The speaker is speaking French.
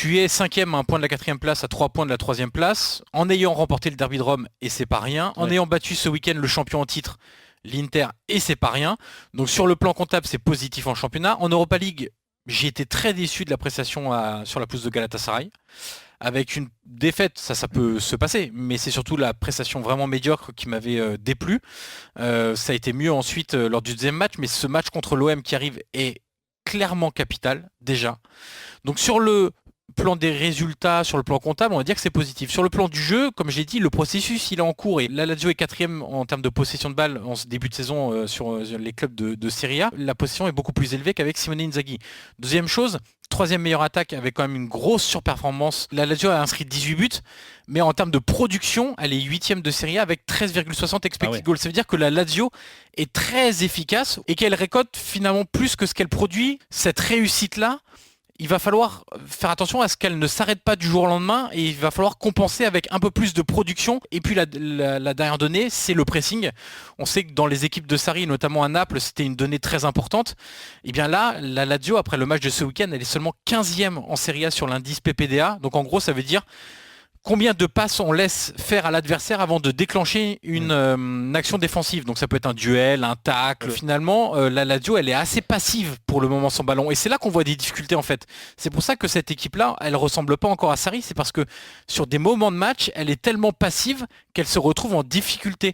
Tu es cinquième à un point de la quatrième place, à 3 points de la troisième place, en ayant remporté le Derby de Rome, et c'est pas rien, en Ouais. ayant battu ce week-end le champion en titre, l'Inter, et c'est pas rien. Donc sur le plan comptable, c'est positif en championnat. En Europa League, j'ai été très déçu de la prestation sur la pelouse de Galatasaray. Avec une défaite, ça peut se passer, mais c'est surtout la prestation vraiment médiocre qui m'avait déplu. Ça a été mieux ensuite lors du deuxième match, mais ce match contre l'OM qui arrive est clairement capital, déjà. Donc sur le plan des résultats, sur le plan comptable, on va dire que c'est positif. Sur le plan du jeu, comme j'ai dit, le processus il est en cours et la Lazio est quatrième en termes de possession de balle en ce début de saison sur les clubs de Serie A. La possession est beaucoup plus élevée qu'avec Simone Inzaghi. Deuxième chose, troisième meilleure attaque avec quand même une grosse surperformance. La Lazio a inscrit 18 buts, mais en termes de production, elle est huitième de Serie A avec 13,60 Ah expected ouais. goals. Ça veut dire que la Lazio est très efficace et qu'elle récolte finalement plus que ce qu'elle produit. Cette réussite-là, il va falloir faire attention à ce qu'elle ne s'arrête pas du jour au lendemain et il va falloir compenser avec un peu plus de production. Et puis la dernière donnée, c'est le pressing. On sait que dans les équipes de Sarri, notamment à Naples, c'était une donnée très importante. Et bien là, la Lazio, après le match de ce week-end, elle est seulement 15e en Serie A sur l'indice PPDA. Donc en gros, ça veut dire combien de passes on laisse faire à l'adversaire avant de déclencher Mm. une action défensive. Donc ça peut être un duel, un tacle. Finalement, la Lazio, elle est assez passive pour le moment sans ballon. Et c'est là qu'on voit des difficultés en fait. C'est pour ça que cette équipe-là, elle ressemble pas encore à Sarri. C'est parce que sur des moments de match, elle est tellement passive qu'elle se retrouve en difficulté.